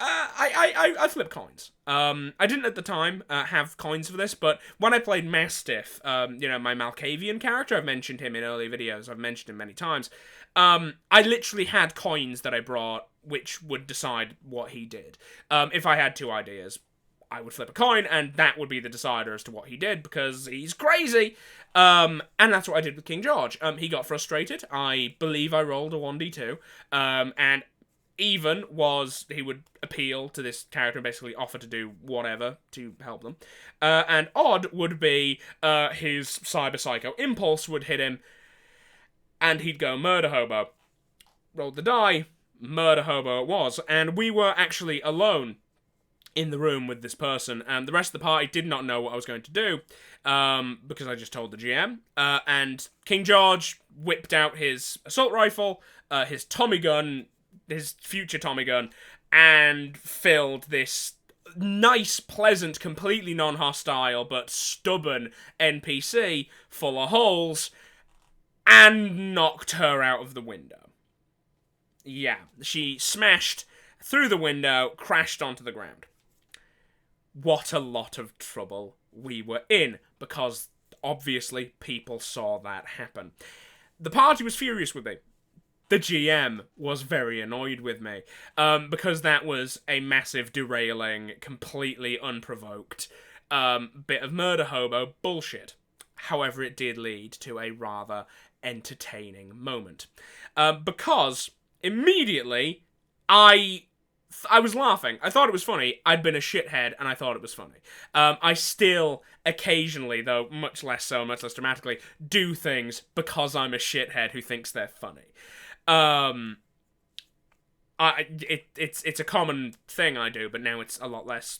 I flip coins. I didn't at the time have coins for this, but when I played Mastiff, my Malkavian character, I've mentioned him in earlier videos, I've mentioned him many times, I literally had coins that I brought which would decide what he did. If I had two ideas, I would flip a coin, and that would be the decider as to what he did, because he's crazy. And that's what I did with King George. He got frustrated. I believe I rolled a 1d2. And even was he would appeal to this character and basically offer to do whatever to help them. And odd would be his cyber psycho impulse would hit him, and he'd go Murderhobo. Rolled the die, Murderhobo it was, and we were actually alone in the room with this person, and the rest of the party did not know what I was going to do, because I just told the GM, and King George whipped out his assault rifle, his Tommy gun, his future Tommy gun, and filled this nice, pleasant, completely non-hostile, but stubborn NPC full of holes, and knocked her out of the window. Yeah, she smashed through the window, crashed onto the ground. What a lot of trouble we were in, because obviously people saw that happen. The party was furious with me. The GM was very annoyed with me, because that was a massive derailing, completely unprovoked bit of Murderhobo bullshit. However, it did lead to a rather entertaining moment. Because immediately I was laughing. I thought it was funny. I'd been a shithead, and I thought it was funny. I still, occasionally, though much less so, much less dramatically, do things because I'm a shithead who thinks they're funny. It's a common thing I do, but now it's a lot less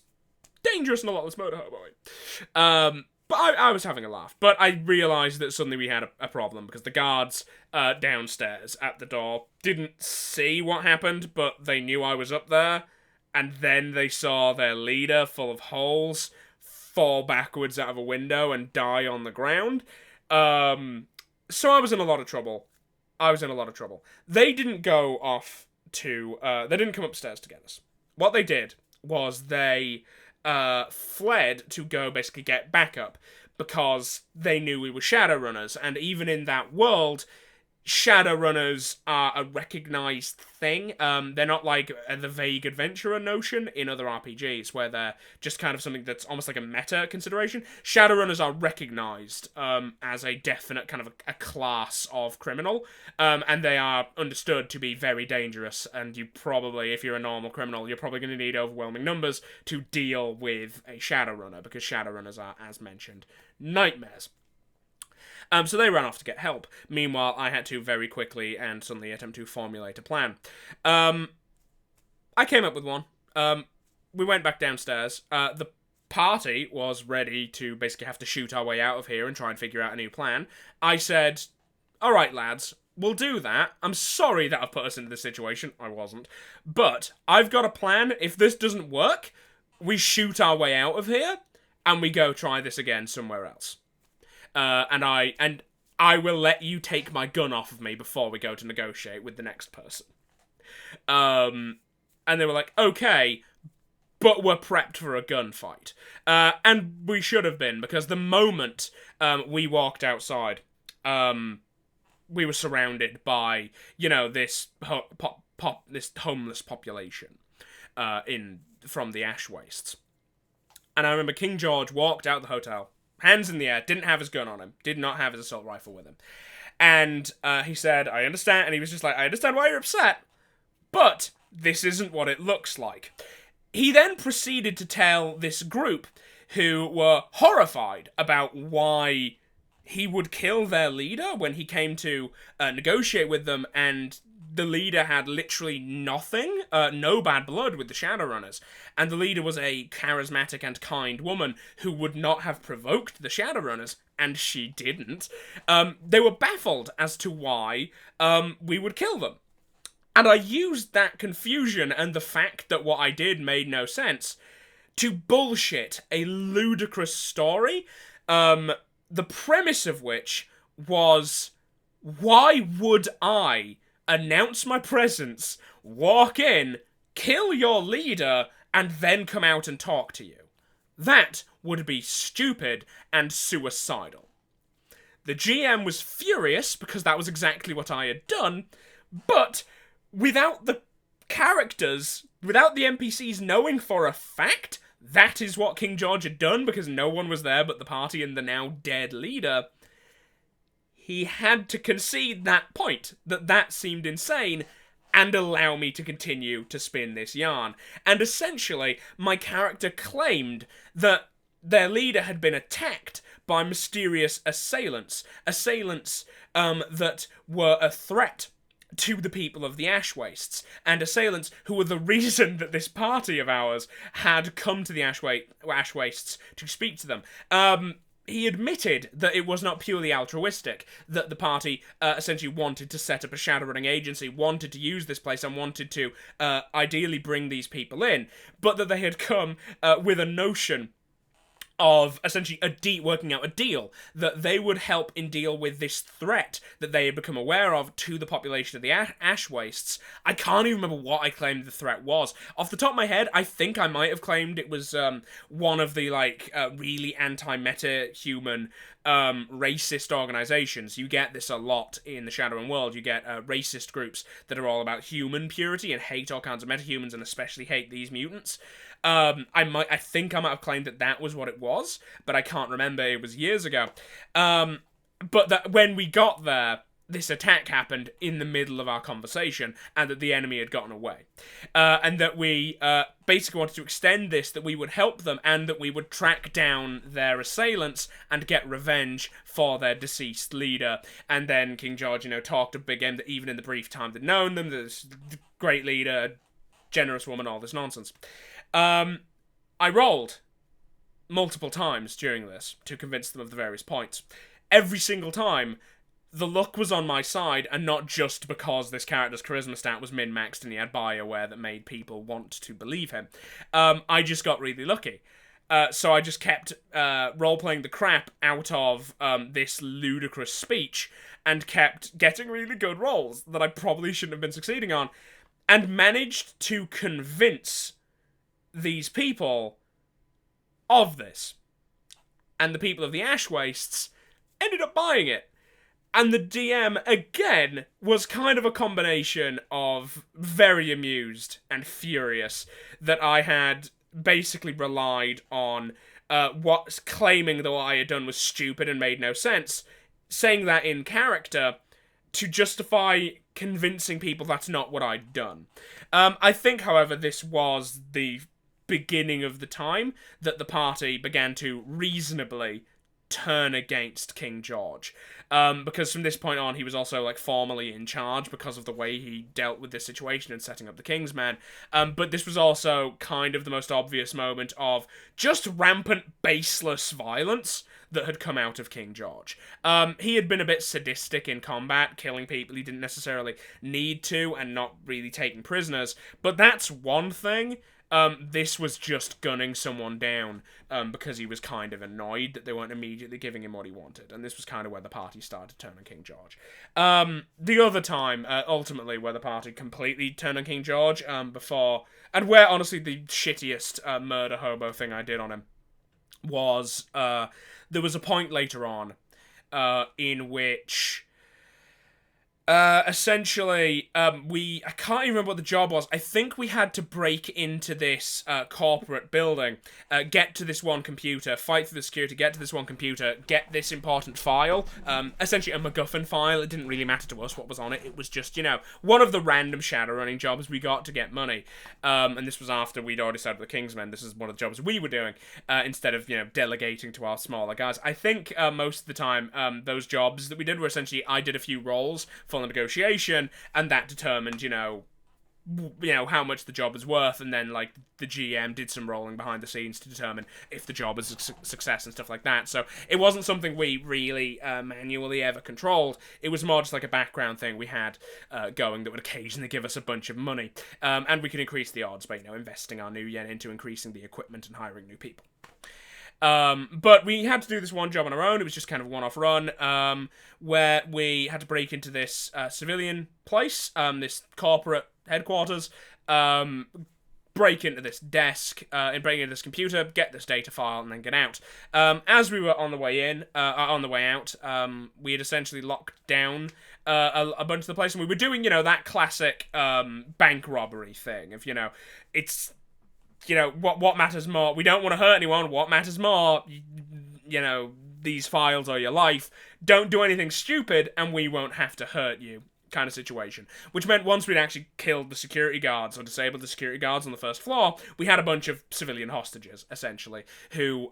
dangerous and a lot less Murderhobo. But I was having a laugh. But I realised that suddenly we had a problem, because the guards downstairs at the door didn't see what happened, but they knew I was up there, and then they saw their leader, full of holes, fall backwards out of a window and die on the ground. So I was in a lot of trouble. They didn't go off to... they didn't come upstairs to get us. What they did was they fled to go basically get backup, because they knew we were Shadowrunners, and even in that world, Shadowrunners are a recognised thing. They're not like the vague adventurer notion in other RPGs, where they're just kind of something that's almost like a meta consideration. Shadowrunners are recognised as a definite kind of a class of criminal, and they are understood to be very dangerous, and you probably, if you're a normal criminal, you're probably going to need overwhelming numbers to deal with a Shadowrunner, because Shadowrunners are, as mentioned, nightmares. So they ran off to get help. Meanwhile, I had to very quickly and suddenly attempt to formulate a plan. I came up with one. We went back downstairs. The party was ready to basically have to shoot our way out of here and try and figure out a new plan. I said, all right, lads, we'll do that. I'm sorry that I've put us into this situation. I wasn't. But I've got a plan. If this doesn't work, we shoot our way out of here and we go try this again somewhere else. And I will let you take my gun off of me before we go to negotiate with the next person. And they were like, okay, but we're prepped for a gunfight. And we should have been, because the moment we walked outside, we were surrounded by, this this homeless population from the ash wastes. And I remember King George walked out the hotel, hands in the air, didn't have his gun on him, did not have his assault rifle with him. And he said, I understand, and he was just like, I understand why you're upset, but this isn't what it looks like. He then proceeded to tell this group, who were horrified about why he would kill their leader when he came to negotiate with them, and the leader had literally nothing, no bad blood with the Shadowrunners, and the leader was a charismatic and kind woman who would not have provoked the Shadowrunners, and she didn't. They were baffled as to why we would kill them. And I used that confusion and the fact that what I did made no sense to bullshit a ludicrous story, the premise of which was, why would I announce my presence, walk in, kill your leader, and then come out and talk to you? That would be stupid and suicidal. The GM was furious because that was exactly what I had done, but without the characters, without the NPCs knowing for a fact that is what King George had done, because no one was there but the party and the now dead leader, he had to concede that point, that seemed insane, and allow me to continue to spin this yarn. And essentially, my character claimed that their leader had been attacked by mysterious assailants that were a threat to the people of the Ash Wastes, and assailants who were the reason that this party of ours had come to the Ash Wastes to speak to them. He admitted that it was not purely altruistic, that the party essentially wanted to set up a Shadowrunning agency, wanted to use this place, and wanted to ideally bring these people in, but that they had come with a notion of essentially working out a deal, that they would help in deal with this threat that they had become aware of to the population of the Ash Wastes. I can't even remember what I claimed the threat was. Off the top of my head, I think I might have claimed it was one of the really anti-meta-human racist organizations. You get this a lot in the Shadowrun world. You get racist groups that are all about human purity and hate all kinds of metahumans, and especially hate these mutants. I think I might have claimed that was what it was, but I can't remember. It was years ago. But that when we got there, this attack happened in the middle of our conversation, and that the enemy had gotten away. And that we basically wanted to extend this, that we would help them, and that we would track down their assailants and get revenge for their deceased leader. And then King George, talked a big game that even in the brief time they'd known them, this great leader, generous woman, all this nonsense. I rolled multiple times during this to convince them of the various points. Every single time, the luck was on my side, and not just because this character's charisma stat was min-maxed and he had Bioware that made people want to believe him. I just got really lucky. So I just kept role-playing the crap out of this ludicrous speech, and kept getting really good rolls that I probably shouldn't have been succeeding on, and managed to convince these people of this. And the people of the Ash Wastes ended up buying it. And the DM, again, was kind of a combination of very amused and furious that I had basically relied on claiming that what I had done was stupid and made no sense, saying that in character to justify convincing people that's not what I'd done. I think, however, this was the beginning of the time that the party began to reasonably turn against King George. Because from this point on, he was also formally in charge because of the way he dealt with this situation and setting up the Kingsman. But this was also kind of the most obvious moment of just rampant, baseless violence that had come out of King George. He had been a bit sadistic in combat, killing people he didn't necessarily need to, and not really taking prisoners. But that's one thing. This was just gunning someone down because he was kind of annoyed that they weren't immediately giving him what he wanted. And this was kind of where the party started turning King George. The other time, ultimately, where the party completely turned on King George, and where, honestly, the shittiest Murderhobo thing I did on him was, there was a point later on in which essentially, I can't even remember what the job was. I think we had to break into this corporate building, get to this one computer, fight through the security, get to this one computer, get this important file, essentially a MacGuffin file. It didn't really matter to us what was on it. It was just, one of the random Shadowrunning jobs we got to get money. And this was after we'd already started with the Kingsmen. This is one of the jobs we were doing, instead of, delegating to our smaller guys. I think most of the time, those jobs that we did were essentially, I did a few roles for full negotiation, and that determined, how much the job was worth, and then like the GM did some rolling behind the scenes to determine if the job was a success and stuff like that. So it wasn't something we really manually ever controlled. It was more just like a background thing we had going that would occasionally give us a bunch of money, and we could increase the odds by investing our new yen into increasing the equipment and hiring new people. But we had to do this one job on our own. It was just kind of a one-off run, where we had to break into this civilian place, this corporate headquarters, break into this desk, and break into this computer, get this data file, and then get out. As we were on the way out, we had essentially locked down a bunch of the place, and we were doing, that classic bank robbery thing of, it's. What matters more? We don't want to hurt anyone. What matters more? These files or your life. Don't do anything stupid, and we won't have to hurt you. Kind of situation. Which meant once we'd actually killed the security guards or disabled the security guards on the first floor, we had a bunch of civilian hostages, essentially, who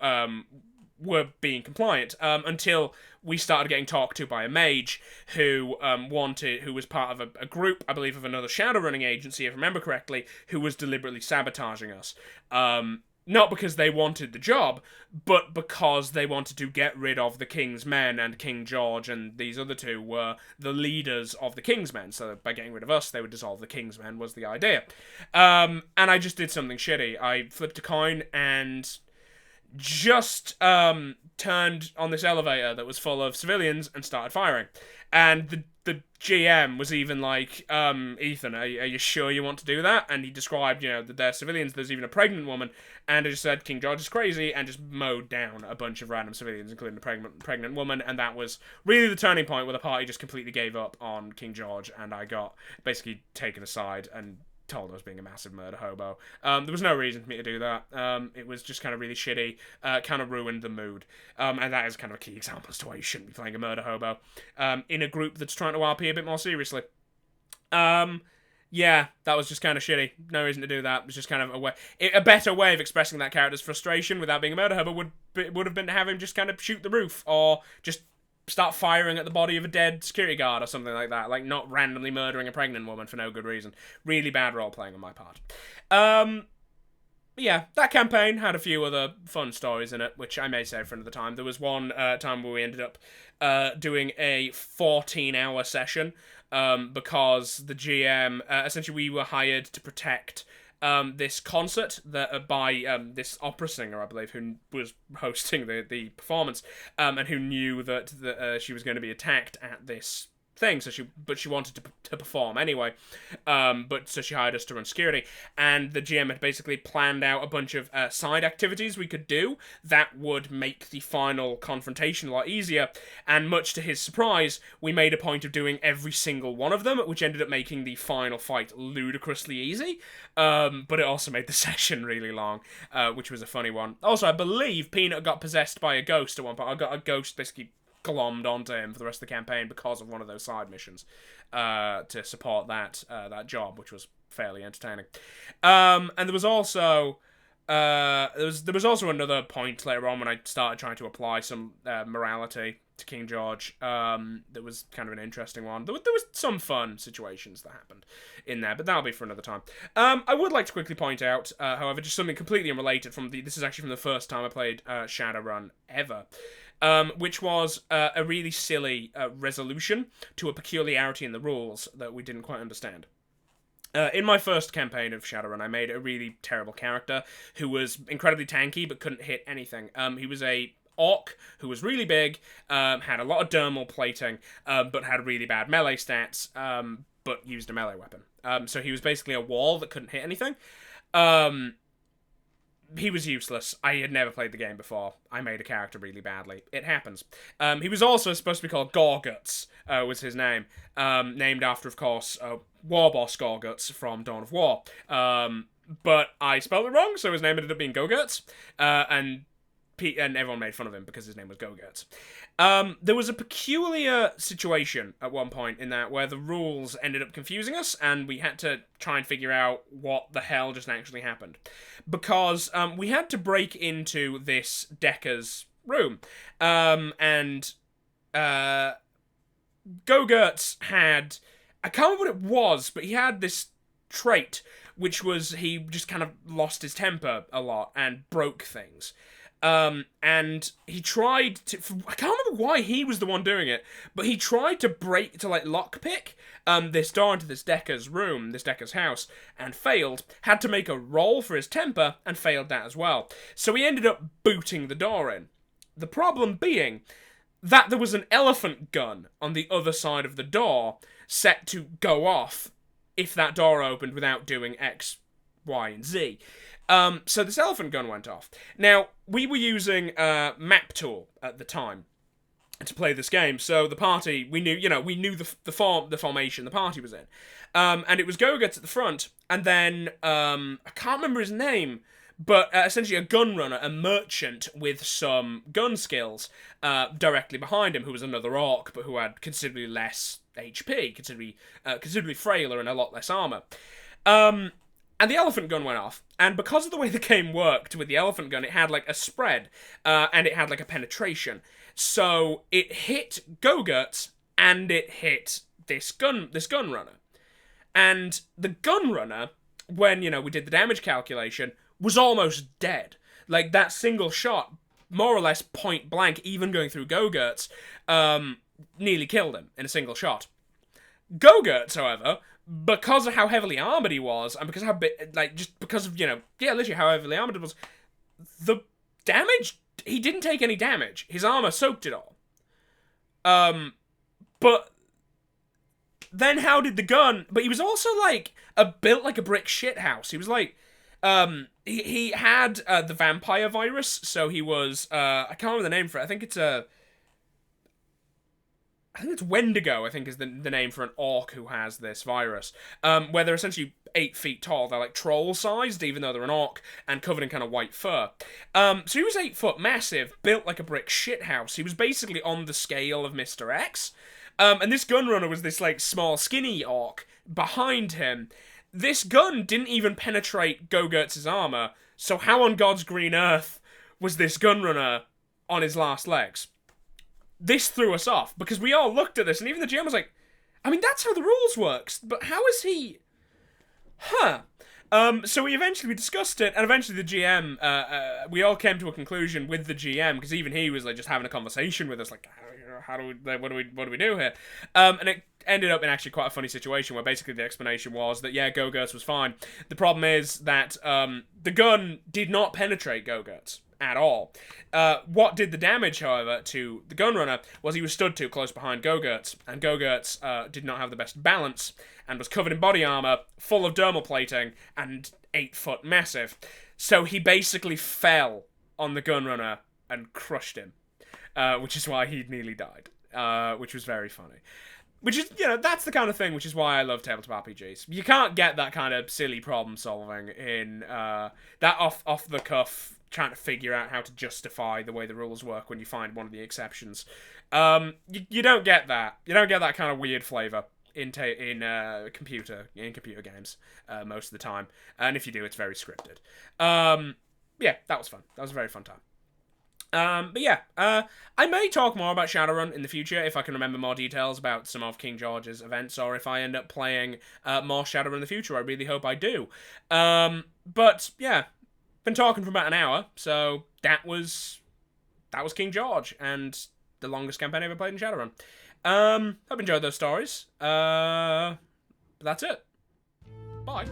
were being compliant, until we started getting talked to by a mage who was part of a group, I believe, of another Shadowrunning agency, if I remember correctly, who was deliberately sabotaging us. Not because they wanted the job, but because they wanted to get rid of the King's Men, and King George and these other two were the leaders of the King's Men, so by getting rid of us, they would dissolve the King's Men, was the idea. And I just did something shitty. I flipped a coin and just turned on this elevator that was full of civilians and started firing. And the GM was even like, Ethan, are you sure you want to do that? And he described, that they're civilians, there's even a pregnant woman, and I just said, King George is crazy, and just mowed down a bunch of random civilians, including the pregnant woman, and that was really the turning point where the party just completely gave up on King George, and I got basically taken aside and told I was being a massive murder hobo. There was no reason for me to do that. It was just kind of really shitty, kind of ruined the mood. And that is kind of a key example as to why you shouldn't be playing a murder hobo in a group that's trying to RP a bit more seriously. Yeah, that was just kind of shitty. No reason to do that. It was just kind of a better way of expressing that character's frustration without being a murder hobo would have been to have him just kind of shoot the roof, or just start firing at the body of a dead security guard or something like that. Like, not randomly murdering a pregnant woman for no good reason. Really bad role-playing on my part. Yeah, that campaign had a few other fun stories in it, which I may save for another time. There was one time where we ended up doing a 14-hour session because the GM... essentially, we were hired to protect this concert that by this opera singer, I believe, who was hosting the performance, and who knew that she was going to be attacked at this thing, but she wanted to perform anyway, so she hired us to run security, and the GM had basically planned out a bunch of side activities we could do that would make the final confrontation a lot easier, and much to his surprise, we made a point of doing every single one of them, which ended up making the final fight ludicrously easy, but it also made the session really long, which was a funny one. Also, I believe Peanut got possessed by a ghost at one point. I got a ghost basically glommed onto him for the rest of the campaign because of one of those side missions to support that job, which was fairly entertaining. And there was also there was also another point later on when I started trying to apply some morality to King George. That was kind of an interesting one. There was some fun situations that happened in there, but that'll be for another time. I would like to quickly point out, however, just something completely unrelated this is actually from the first time I played Shadowrun ever. Which was a really silly resolution to a peculiarity in the rules that we didn't quite understand. In my first campaign of Shadowrun, I made a really terrible character who was incredibly tanky but couldn't hit anything. He was a orc who was really big, had a lot of dermal plating, but had really bad melee stats, but used a melee weapon. So he was basically a wall that couldn't hit anything. He was useless. I had never played the game before. I made a character really badly. It happens. He was also supposed to be called Gorguts, was his name. Named after, of course, War Boss Gorguts from Dawn of War. But I spelled it wrong, so his name ended up being Gogurts. And everyone made fun of him because his name was Gogurts. There was a peculiar situation at one point in that where the rules ended up confusing us, and we had to try and figure out what the hell just actually happened. Because we had to break into this Decker's room. And Go-Gurts had, I can't remember what it was, but he had this trait, which was he just kind of lost his temper a lot and broke things. And he tried to, I can't remember why he was the one doing it, but he tried to lockpick this door into this Decker's room, this Decker's house, and failed. Had to make a roll for his temper, and failed that as well. So he ended up booting the door in. The problem being that there was an elephant gun on the other side of the door set to go off if that door opened without doing X, Y, and Z. So this elephant gun went off. Now, we were using Map Tool at the time to play this game, so the party, we knew the formation the party was in. And it was Go-Gurts at the front, and then, I can't remember his name, but essentially a gun runner, a merchant with some gun skills, directly behind him, who was another orc, but who had considerably less HP, considerably frailer and a lot less armor. And the elephant gun went off, and because of the way the game worked with the elephant gun, it had like a spread, and it had like a penetration. So it hit Go-Gurts, and it hit this gun runner. And the gun runner, when, we did the damage calculation, was almost dead. Like, that single shot, more or less point blank, even going through Go-Gurts, nearly killed him in a single shot. Go-Gurts, however, because of how heavily armored he was, and because of literally how heavily armored it was, the damage, he didn't take any damage. His armor soaked it all. But then how did the gun, but he was also built like a brick shithouse. He was like, he had the vampire virus, so he was, I can't remember the name for it, I think it's Wendigo, I think is the name for an orc who has this virus, where they're essentially 8 feet tall. They're like troll-sized, even though they're an orc, and covered in kind of white fur. So he was 8 foot, massive, built like a brick shithouse. He was basically on the scale of Mr. X. And this gunrunner was this like small, skinny orc behind him. This gun didn't even penetrate Go-Gurts' armor, so how on God's green earth was this gunrunner on his last legs? This threw us off, because we all looked at this, and even the GM was like, I mean, that's how the rules works, but how is he... So we discussed it, and eventually the GM, we all came to a conclusion with the GM, because even he was like just having a conversation with us, like, what do we do here? And it ended up in actually quite a funny situation, where basically the explanation was that, yeah, Go-Gurts was fine. The problem is that the gun did not penetrate Go-Gurts at all. What did the damage, however, to the gunrunner was he was stood too close behind Go-Gurts, and Go-Gurts did not have the best balance, and was covered in body armor, full of dermal plating, and 8 foot massive. So he basically fell on the gunrunner and crushed him, which is why he nearly died, which was very funny. Which is, that's the kind of thing, which is why I love tabletop RPGs. You can't get that kind of silly problem solving in that off-the-cuff trying to figure out how to justify the way the rules work when you find one of the exceptions. You don't get that. You don't get that kind of weird flavor in computer games most of the time. And if you do, it's very scripted. Yeah, that was fun. That was a very fun time. But yeah, I may talk more about Shadowrun in the future if I can remember more details about some of King George's events, or if I end up playing more Shadowrun in the future. I really hope I do. But yeah, been talking for about an hour, so that was King George, and the longest campaign I ever played in Shadowrun. Hope you enjoyed those stories. That's it. Bye.